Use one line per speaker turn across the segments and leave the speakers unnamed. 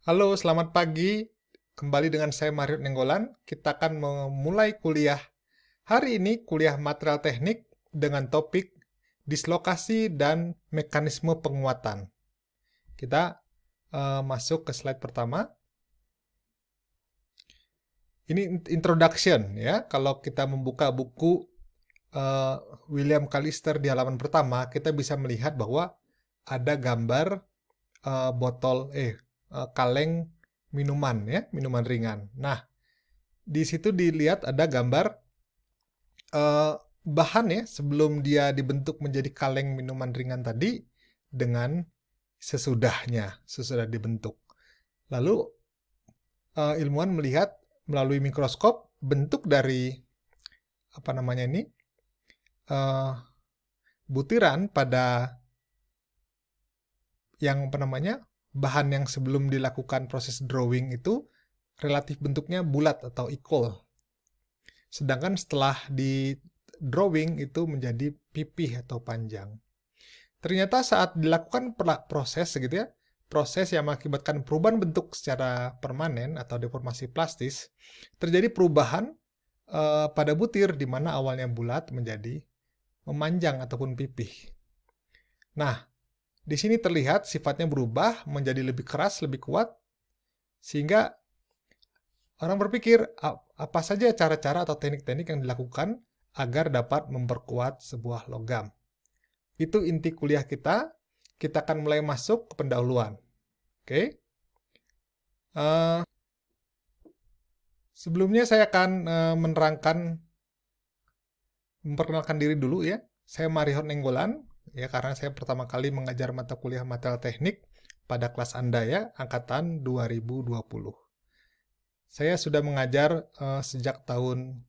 Halo, selamat pagi. Kembali dengan saya Mario Nenggolan. Kita akan memulai kuliah hari ini, kuliah material teknik dengan topik dislokasi dan mekanisme penguatan. Kita masuk ke slide pertama. Ini introduction ya. Kalau kita membuka buku eh, William Callister di halaman pertama, kita bisa melihat bahwa ada gambar kaleng minuman ya, minuman ringan. Nah, di situ dilihat ada gambar eh, bahan ya sebelum dia dibentuk menjadi kaleng minuman ringan tadi dengan sesudah dibentuk. Lalu ilmuwan melihat melalui mikroskop bentuk dari apa namanya ini eh, butiran pada yang apa namanya bahan yang sebelum dilakukan proses drawing itu relatif bentuknya bulat atau equal. Sedangkan setelah di drawing itu menjadi pipih atau panjang. Ternyata saat dilakukan proses gitu ya, proses yang mengakibatkan perubahan bentuk secara permanen atau deformasi plastis, terjadi perubahan pada butir di mana awalnya bulat menjadi memanjang ataupun pipih. Nah, di sini terlihat sifatnya berubah menjadi lebih keras, lebih kuat, sehingga orang berpikir apa saja cara-cara atau teknik-teknik yang dilakukan agar dapat memperkuat sebuah logam. Itu inti kuliah kita. Kita akan mulai masuk ke pendahuluan. Oke. Sebelumnya saya akan memperkenalkan diri dulu ya. Saya Marihon Nenggolan, ya karena saya pertama kali mengajar mata kuliah material teknik pada kelas Anda ya, angkatan 2020. Saya sudah mengajar sejak tahun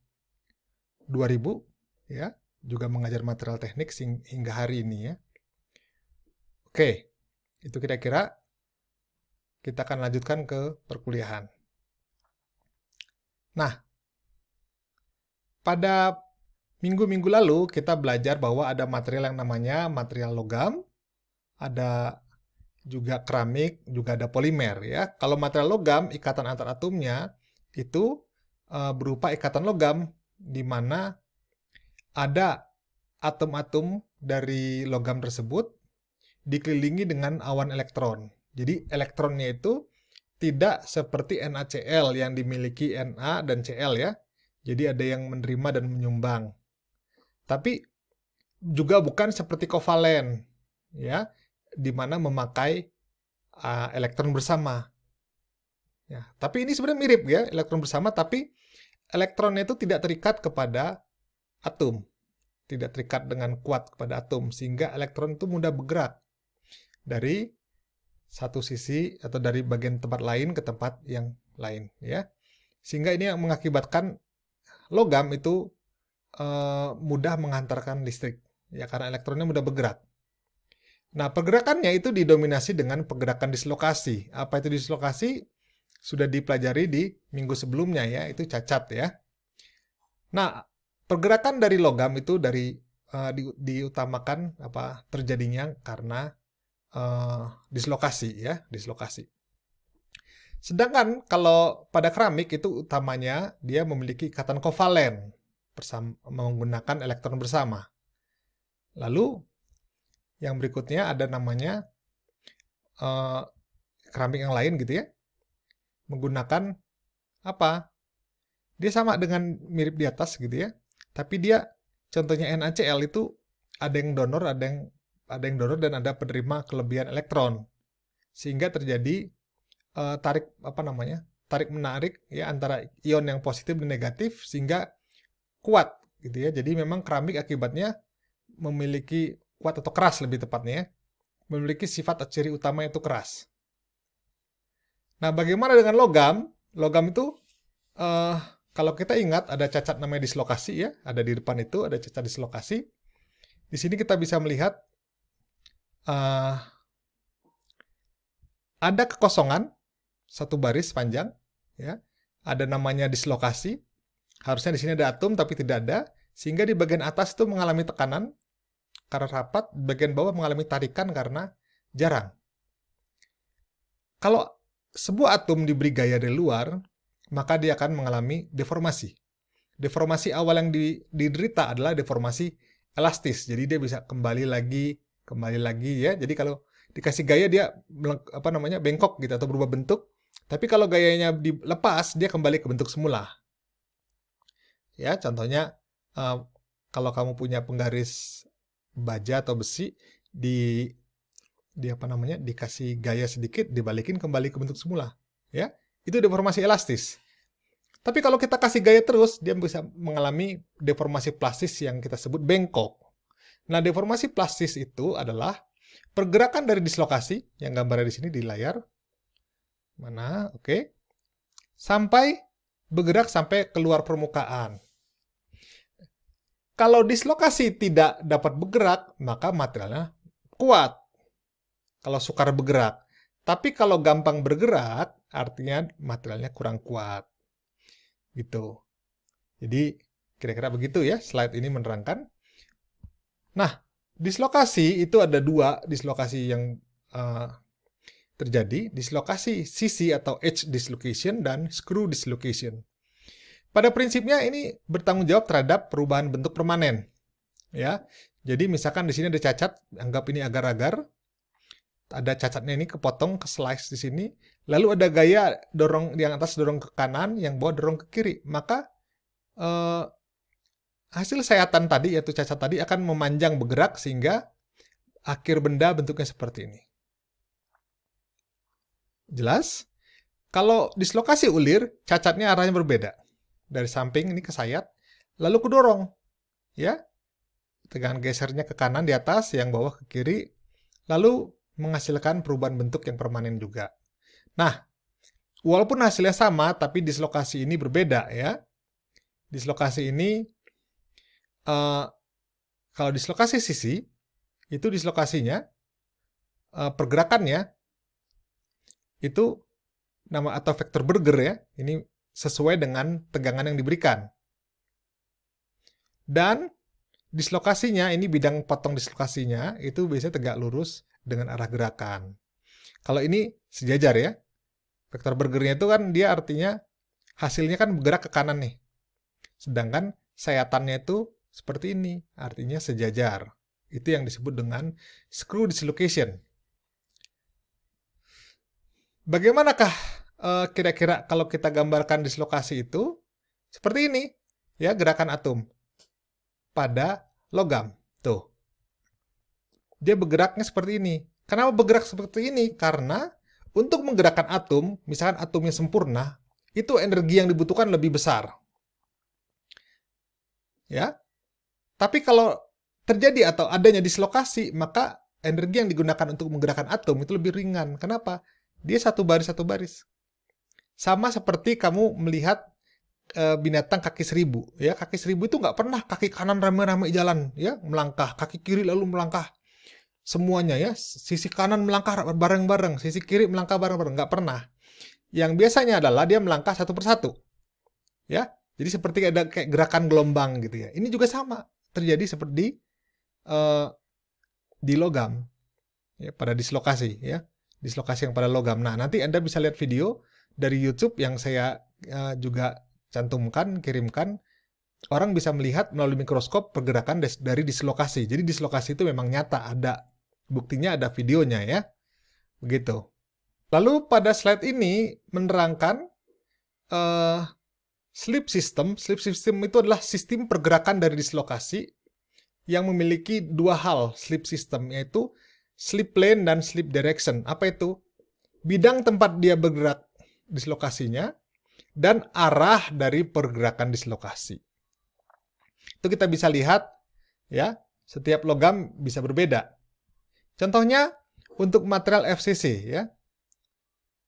2000 ya, juga mengajar material teknik hingga hari ini ya. Oke, itu kira-kira kita akan lanjutkan ke perkuliahan. Nah, pada minggu-minggu lalu kita belajar bahwa ada material yang namanya material logam, ada juga keramik, juga ada polimer ya. Kalau material logam, ikatan antar atomnya itu berupa ikatan logam di mana ada atom-atom dari logam tersebut dikelilingi dengan awan elektron. Jadi elektronnya itu tidak seperti NaCl yang dimiliki Na dan Cl ya. Jadi ada yang menerima dan menyumbang. Tapi juga bukan seperti kovalen ya, di mana memakai elektron bersama. Ya, tapi ini sebenarnya mirip ya, elektron bersama, tapi elektronnya itu tidak terikat kepada atom, tidak terikat dengan kuat kepada atom, sehingga elektron itu mudah bergerak dari satu sisi atau dari bagian tempat lain ke tempat yang lain, ya. Sehingga ini yang mengakibatkan logam itu mudah menghantarkan listrik, ya karena elektronnya mudah bergerak. Nah, pergerakannya itu didominasi dengan pergerakan dislokasi. Apa itu dislokasi? Sudah dipelajari di minggu sebelumnya ya, itu cacat ya. Nah, pergerakan dari logam itu diutamakan terjadinya karena dislokasi ya, dislokasi. Sedangkan kalau pada keramik itu utamanya dia memiliki ikatan kovalen menggunakan elektron bersama. Lalu yang berikutnya ada namanya keramik yang lain gitu ya, menggunakan apa? Dia sama dengan mirip di atas gitu ya, tapi dia contohnya NaCl itu ada yang donor, ada yang donor dan ada penerima kelebihan elektron, sehingga terjadi tarik menarik ya antara ion yang positif dan negatif sehingga kuat gitu ya. Jadi memang keramik akibatnya memiliki kuat atau keras lebih tepatnya ya, memiliki sifat ciri utama itu keras. Nah, bagaimana dengan logam? Logam itu kalau kita ingat ada cacat namanya dislokasi ya, ada di depan itu ada cacat dislokasi. Di sini kita bisa melihat ada kekosongan satu baris panjang ya. Ada namanya dislokasi. Harusnya di sini ada atom tapi tidak ada, sehingga di bagian atas itu mengalami tekanan karena rapat, bagian bawah mengalami tarikan karena jarang. Kalau sebuah atom diberi gaya dari luar, maka dia akan mengalami deformasi. Deformasi awal yang diderita adalah deformasi elastis. Jadi dia bisa kembali lagi ya. Jadi kalau dikasih gaya dia bengkok gitu atau berubah bentuk. Tapi kalau gayanya dilepas, dia kembali ke bentuk semula. Ya, contohnya kalau kamu punya penggaris baja atau besi dikasih gaya sedikit, dibalikin kembali ke bentuk semula. Ya, itu deformasi elastis. Tapi kalau kita kasih gaya terus, dia bisa mengalami deformasi plastis yang kita sebut bengkok. Nah, deformasi plastis itu adalah pergerakan dari dislokasi, yang gambarnya di sini di layar. Mana? Oke. Sampai bergerak sampai keluar permukaan. Kalau dislokasi tidak dapat bergerak, maka materialnya kuat. Kalau sukar bergerak. Tapi kalau gampang bergerak, artinya materialnya kurang kuat. Gitu. Jadi kira-kira begitu ya slide ini menerangkan. Nah, dislokasi itu ada dua dislokasi yang terjadi. Dislokasi sisi atau edge dislocation dan screw dislocation. Pada prinsipnya ini bertanggung jawab terhadap perubahan bentuk permanen. Ya. Jadi misalkan di sini ada cacat, anggap ini agar-agar. Ada cacatnya ini kepotong, ke slice di sini. Lalu ada gaya dorong yang atas dorong ke kanan, yang bawah dorong ke kiri. Maka hasil sayatan tadi, yaitu cacat tadi, akan memanjang bergerak sehingga akhir benda bentuknya seperti ini. Jelas? Kalau dislokasi ulir, cacatnya arahnya berbeda. Dari samping ini ke sayat, lalu kedorong. Ya, dengan gesernya ke kanan di atas, yang bawah ke kiri, lalu menghasilkan perubahan bentuk yang permanen juga. Nah, walaupun hasilnya sama, tapi dislokasi ini berbeda ya. Dislokasi ini, kalau dislokasi sisi, itu dislokasinya, pergerakannya, itu nama atau vektor Berger ya, ini sesuai dengan tegangan yang diberikan. Dan dislokasinya, ini bidang potong dislokasinya, itu biasanya tegak lurus dengan arah gerakan. Kalau ini sejajar ya. Vektor Bergernya itu kan dia artinya hasilnya kan bergerak ke kanan nih. Sedangkan sayatannya itu seperti ini, artinya sejajar. Itu yang disebut dengan screw dislocation. Bagaimanakah kira-kira kalau kita gambarkan dislokasi itu? Seperti ini, ya, gerakan atom pada logam. Tuh. Dia bergeraknya seperti ini. Kenapa bergerak seperti ini? Karena untuk menggerakkan atom, misalkan atomnya sempurna, itu energi yang dibutuhkan lebih besar. Ya. Tapi kalau terjadi atau adanya dislokasi, maka energi yang digunakan untuk menggerakkan atom itu lebih ringan. Kenapa? Dia satu baris. Sama seperti kamu melihat binatang kaki seribu. Ya, kaki seribu itu nggak pernah kaki kanan rame-rame jalan, ya, melangkah. Kaki kiri lalu melangkah. Semuanya ya, sisi kanan melangkah bareng-bareng, sisi kiri melangkah bareng-bareng, nggak pernah. Yang biasanya adalah dia melangkah satu persatu. Ya, jadi seperti ada kayak gerakan gelombang gitu ya. Ini juga sama, terjadi seperti di logam, ya, pada dislokasi ya. Dislokasi yang pada logam. Nah, nanti Anda bisa lihat video dari YouTube yang saya juga cantumkan, kirimkan. Orang bisa melihat melalui mikroskop pergerakan dari dislokasi. Jadi dislokasi itu memang nyata, ada buktinya, ada videonya ya. Begitu. Lalu pada slide ini menerangkan slip system. Slip system itu adalah sistem pergerakan dari dislokasi yang memiliki dua hal slip system, yaitu slip plane dan slip direction. Apa itu? Bidang tempat dia bergerak dislokasinya dan arah dari pergerakan dislokasi. Itu kita bisa lihat ya, setiap logam bisa berbeda. Contohnya untuk material FCC ya.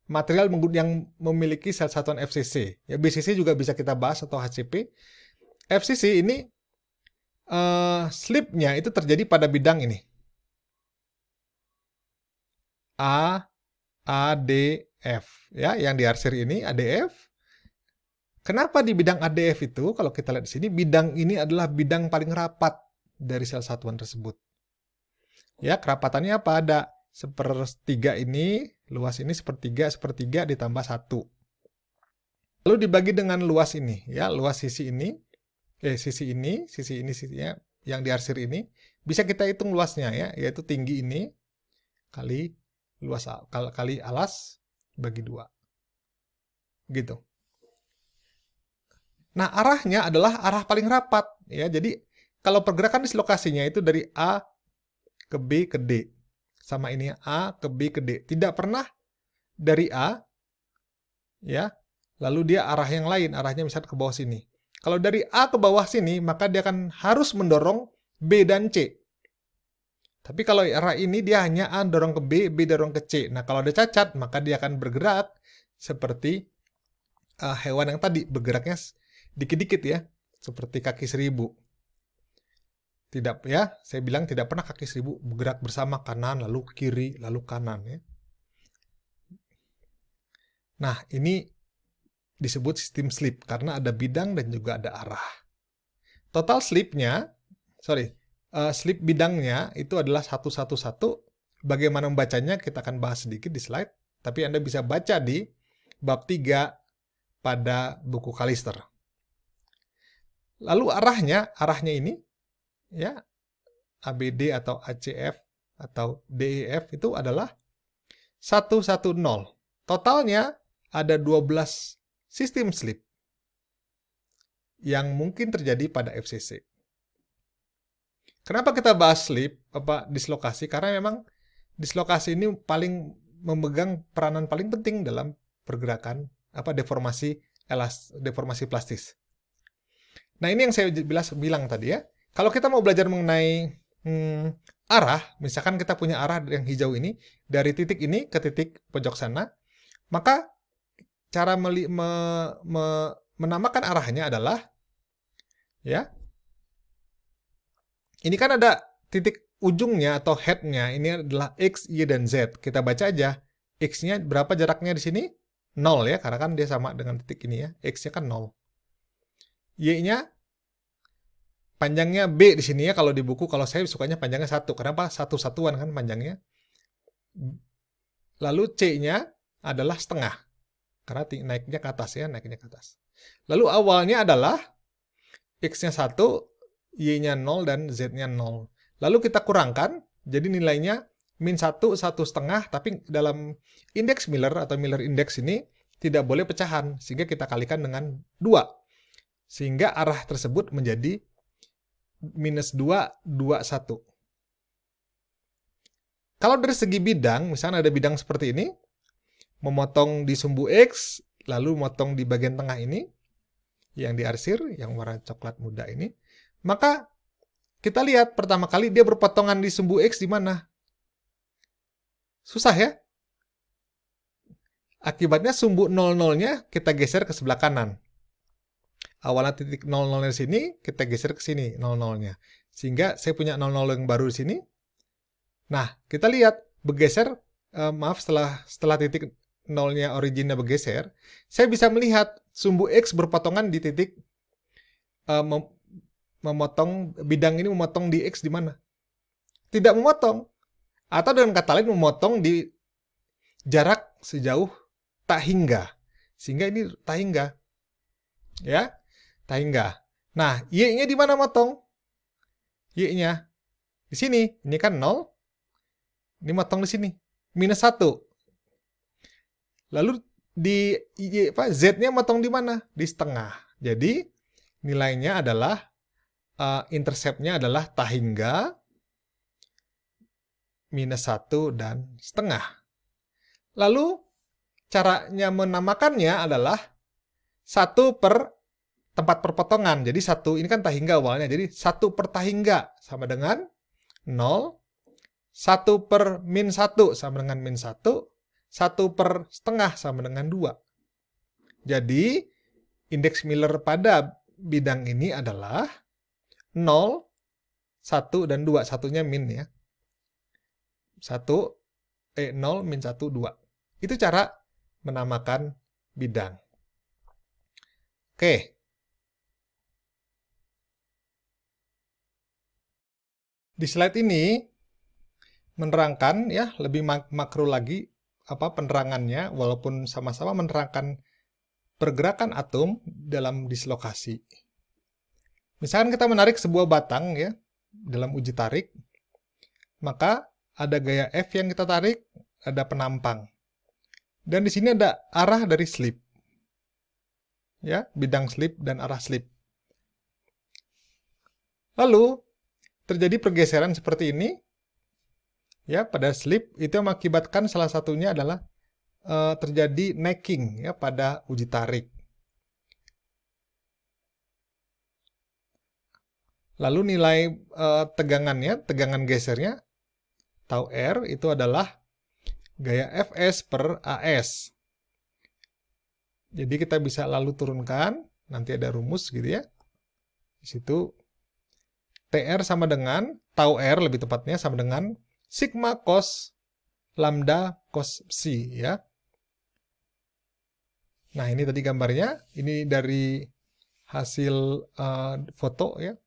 Material yang memiliki sel satuan FCC. Ya, BCC juga bisa kita bahas atau HCP. FCC ini slipnya itu terjadi pada bidang ini. ADF ya, yang diarsir ini ADF. Kenapa di bidang ADF itu, kalau kita lihat di sini, bidang ini adalah bidang paling rapat dari sel satuan tersebut. Ya, kerapatannya apa? Ada 1/3 ini Luas ini sepertiga, sepertiga ditambah 1. Lalu dibagi dengan luas ini, ya, luas sisi ini, sisi ini, sisinya yang diarsir ini, bisa kita hitung luasnya, ya, yaitu tinggi ini kali luas kali alas bagi 2. Gitu. Nah, arahnya adalah arah paling rapat, ya. Jadi kalau pergerakan dislokasinya itu dari A ke B ke D. Sama ini A ke B ke D. Tidak pernah dari A, ya, lalu dia arah yang lain, arahnya misalnya ke bawah sini. Kalau dari A ke bawah sini, maka dia akan harus mendorong B dan C. Tapi kalau arah ini dia hanya A dorong ke B, B dorong ke C. Nah, kalau ada cacat, maka dia akan bergerak seperti hewan yang tadi, bergeraknya dikit-dikit ya, seperti kaki 1000. Tidak ya, saya bilang tidak pernah kaki 1000 bergerak bersama kanan, lalu kiri, lalu kanan ya. Nah, ini disebut sistem slip karena ada bidang dan juga ada arah. Total slipnya, slip bidangnya itu adalah 111. Bagaimana membacanya kita akan bahas sedikit di slide, tapi Anda bisa baca di bab 3 pada buku Kalister. Lalu arahnya ini, ya, ABD atau ACF atau DEF itu adalah 110. Totalnya ada 12 sistem slip yang mungkin terjadi pada FCC. Kenapa kita bahas slip, dislokasi? Karena memang dislokasi ini paling memegang peranan paling penting dalam pergerakan deformasi plastis. Nah, ini yang saya bilang tadi ya. Kalau kita mau belajar mengenai arah, misalkan kita punya arah yang hijau ini, dari titik ini ke titik pojok sana, maka cara menamakan arahnya adalah, ya, ini kan ada titik ujungnya atau head-nya, ini adalah X, Y, dan Z. Kita baca aja, X-nya berapa jaraknya di sini? 0 ya, karena kan dia sama dengan titik ini ya, X-nya kan 0. Y-nya panjangnya B di sini ya, kalau di buku, kalau saya sukanya panjangnya 1. Kenapa? 1 satuan kan panjangnya. Lalu C-nya adalah setengah. Karena naiknya ke atas ya, naiknya ke atas. Lalu awalnya adalah X-nya 1, Y-nya 0, dan Z-nya 0. Lalu kita kurangkan, jadi nilainya min 1, 1,5, tapi dalam indeks Miller atau Miller Index ini tidak boleh pecahan, sehingga kita kalikan dengan 2. Sehingga arah tersebut menjadi minus 2, 2, 1. Kalau dari segi bidang, misalnya ada bidang seperti ini, memotong di sumbu X, lalu memotong di bagian tengah ini, yang diarsir, yang warna coklat muda ini, maka kita lihat pertama kali dia berpotongan di sumbu X di mana? Susah ya? Akibatnya sumbu 00-nya kita geser ke sebelah kanan. Awalnya titik 00 di sini, kita geser ke sini 00-nya. Sehingga saya punya 00 yang baru di sini. Nah, kita lihat bergeser, setelah titik 0-nya originnya bergeser, saya bisa melihat sumbu X berpotongan di titik memotong bidang ini, memotong di X di mana? Tidak memotong. Atau dengan kata lain memotong di jarak sejauh tak hingga. Sehingga ini tak hingga. Ya, tak hingga. Nah, Y-nya di mana motong? Y-nya di sini. Ini kan 0. Ini motong di sini. Minus 1. Lalu di Z-nya motong di mana? Di setengah. Jadi nilainya adalah intercept-nya adalah tak hingga, minus 1, dan setengah. Lalu caranya menamakannya adalah 1 per tempat perpotongan. Jadi 1, ini kan tak hingga awalnya. Jadi 1 per tak hingga sama dengan 0. 1 per min 1 sama dengan min 1. 1 per setengah sama dengan 2. Jadi indeks Miller pada bidang ini adalah 0, 1, dan 2. Satunya min ya. 0, min 1, 2. Itu cara menamakan bidang. Oke. Di slide ini menerangkan ya lebih makro lagi penerangannya, walaupun sama-sama menerangkan pergerakan atom dalam dislokasi. Misalkan kita menarik sebuah batang ya dalam uji tarik, maka ada gaya F yang kita tarik, ada penampang. Dan di sini ada arah dari slip. Ya, bidang slip dan arah slip. Lalu terjadi pergeseran seperti ini. Ya, pada slip itu yang mengakibatkan salah satunya adalah terjadi necking ya pada uji tarik. Lalu nilai tegangannya, tegangan gesernya, tau R itu adalah gaya Fs per As. Jadi kita bisa lalu turunkan, nanti ada rumus gitu ya. Di situ Tr sama dengan, tau R lebih tepatnya sama dengan sigma cos lambda cos psi ya. Nah, ini tadi gambarnya, ini dari hasil foto ya.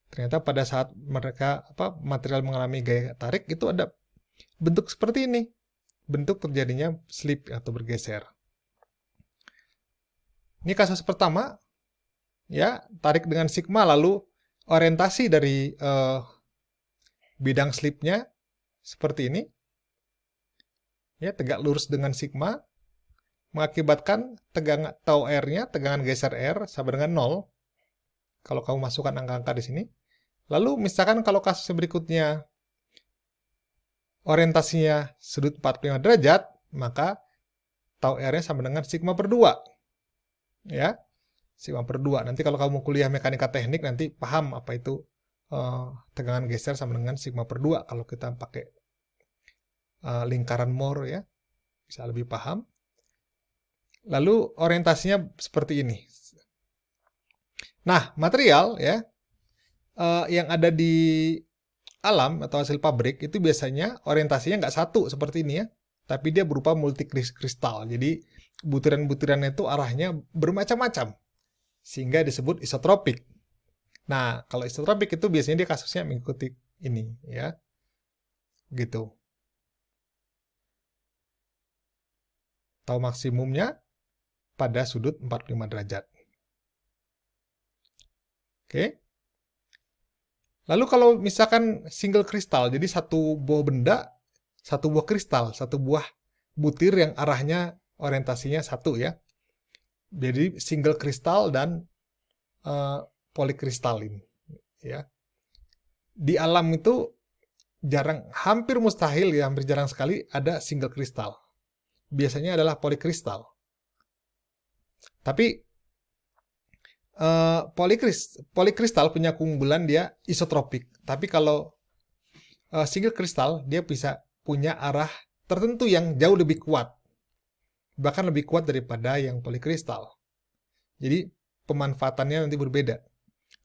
Ternyata pada saat mereka material mengalami gaya tarik itu ada bentuk seperti ini. Bentuk terjadinya slip atau bergeser. Ini kasus pertama ya, tarik dengan sigma lalu orientasi dari bidang slipnya seperti ini. Ya, tegak lurus dengan sigma mengakibatkan tegangan tau R-nya, tegangan geser R sama dengan 0. Kalau kamu masukkan angka-angka di sini. Lalu misalkan kalau kasus berikutnya orientasinya sudut 45 derajat, maka tau R-nya sama dengan sigma per 2. Ya, sigma per 2. Nanti kalau kamu kuliah mekanika teknik nanti paham apa itu tegangan geser sama dengan sigma per 2 kalau kita pakai lingkaran Moore ya. Bisa lebih paham. Lalu orientasinya seperti ini. Nah, material ya yang ada di alam atau hasil pabrik itu biasanya orientasinya nggak satu seperti ini ya, tapi dia berupa multikristal. Jadi butiran-butirannya itu arahnya bermacam-macam, sehingga disebut isotropik. Nah, kalau isotropik itu biasanya dia kasusnya mengikuti ini ya, gitu. Tau maksimumnya pada sudut 45 derajat. Oke. Lalu kalau misalkan single kristal, jadi satu buah benda, satu buah kristal, satu buah butir yang arahnya orientasinya satu ya. Jadi single kristal dan polikristalin ya. Di alam itu jarang, hampir mustahil ya, hampir jarang sekali ada single kristal. Biasanya adalah polikristal. Tapi polikristal punya keunggulan dia isotropik. Tapi kalau single kristal dia bisa punya arah tertentu yang jauh lebih kuat. Bahkan lebih kuat daripada yang polikristal. Jadi pemanfaatannya nanti berbeda.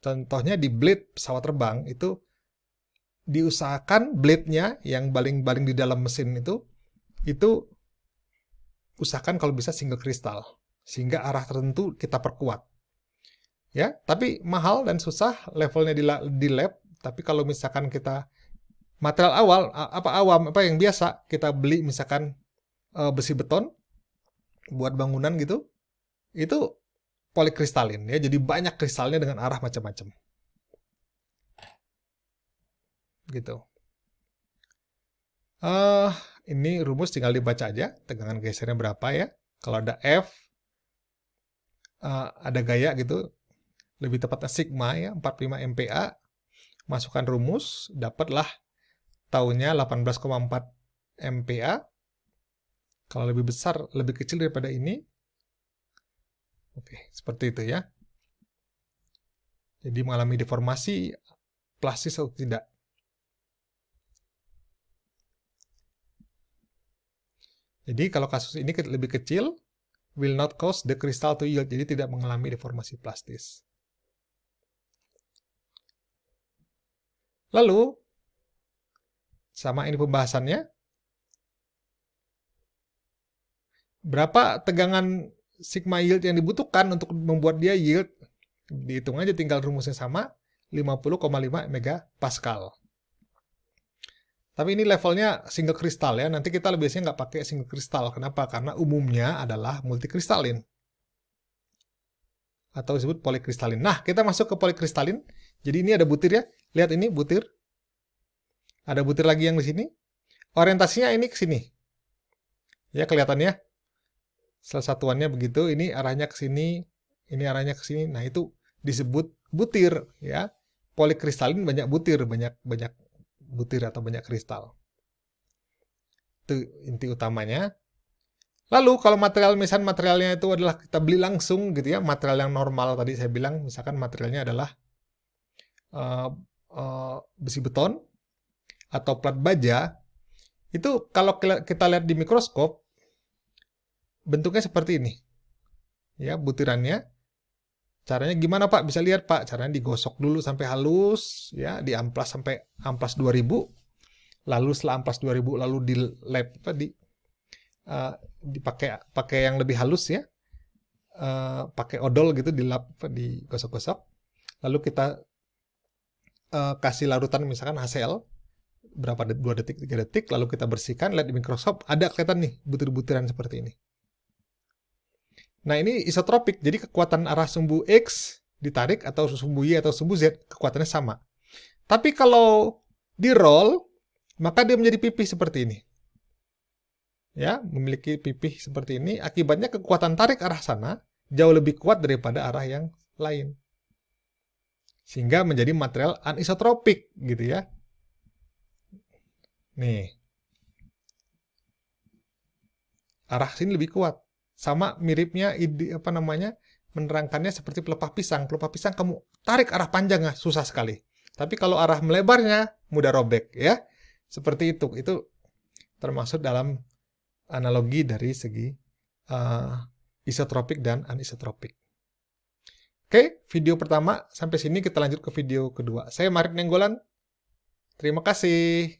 Contohnya di blade pesawat terbang itu diusahakan blade-nya yang baling-baling di dalam mesin itu usahakan kalau bisa single kristal. Sehingga arah tertentu kita perkuat. Ya, tapi mahal dan susah levelnya di lab. Tapi kalau misalkan kita material awam yang biasa kita beli misalkan besi beton buat bangunan gitu, itu polikristalin ya. Jadi banyak kristalnya dengan arah macam-macam. Gitu. Ini rumus tinggal dibaca aja. Tegangan gesernya berapa ya? Kalau ada F, ada gaya gitu. Lebih tepatnya sigma ya, 45 MPa. Masukkan rumus, dapatlah taunya 18,4 MPa. Kalau lebih besar, lebih kecil daripada ini. Oke, seperti itu ya. Jadi mengalami deformasi plastis atau tidak. Jadi kalau kasus ini lebih kecil, will not cause the crystal to yield. Jadi tidak mengalami deformasi plastis. Lalu, sama ini pembahasannya. Berapa tegangan sigma yield yang dibutuhkan untuk membuat dia yield? Dihitung aja, tinggal rumusnya sama, 50,5 megapascal. Tapi ini levelnya single kristal ya. Nanti kita biasanya nggak pakai single kristal. Kenapa? Karena umumnya adalah multikristalin. Atau disebut polikristalin. Nah, kita masuk ke polikristalin. Jadi ini ada butir ya. Lihat ini butir. Ada butir lagi yang di sini. Orientasinya ini ke sini. Ya, kelihatannya. Salah satuannya begitu. Ini arahnya ke sini. Ini arahnya ke sini. Nah, itu disebut butir ya. Polikristalin banyak butir, banyak butir atau banyak kristal. Itu inti utamanya. Lalu kalau misalnya materialnya itu adalah kita beli langsung gitu ya, material yang normal tadi saya bilang, misalkan materialnya adalah besi beton atau plat baja, itu kalau kita lihat di mikroskop bentuknya seperti ini. Ya, butirannya. Caranya gimana Pak? Bisa lihat Pak, caranya digosok dulu sampai halus, ya, diamplas sampai amplas 2000. Lalu setelah amplas 2000 lalu di lab dipakai yang lebih halus ya. Pakai odol gitu digosok-gosok. Lalu kita kasih larutan misalkan HCl berapa 2 detik, 3 detik, lalu kita bersihkan, lihat di mikroskop ada kelihatan nih butir-butiran seperti ini. Nah, ini isotropik, jadi kekuatan arah sumbu X ditarik atau sumbu Y atau sumbu Z kekuatannya sama. Tapi kalau di roll, maka dia menjadi pipih seperti ini. Ya, memiliki pipih seperti ini, akibatnya kekuatan tarik arah sana jauh lebih kuat daripada arah yang lain. Sehingga menjadi material anisotropik gitu ya. Nih. Arah sini lebih kuat. Sama miripnya menerangkannya seperti pelepah pisang. Pelepah pisang kamu tarik arah panjangnya susah sekali. Tapi kalau arah melebarnya mudah robek ya. Seperti itu. Itu termasuk dalam analogi dari segi isotropik dan anisotropik. Oke, video pertama sampai sini, kita lanjut ke video kedua. Saya Marik Nenggolan. Terima kasih.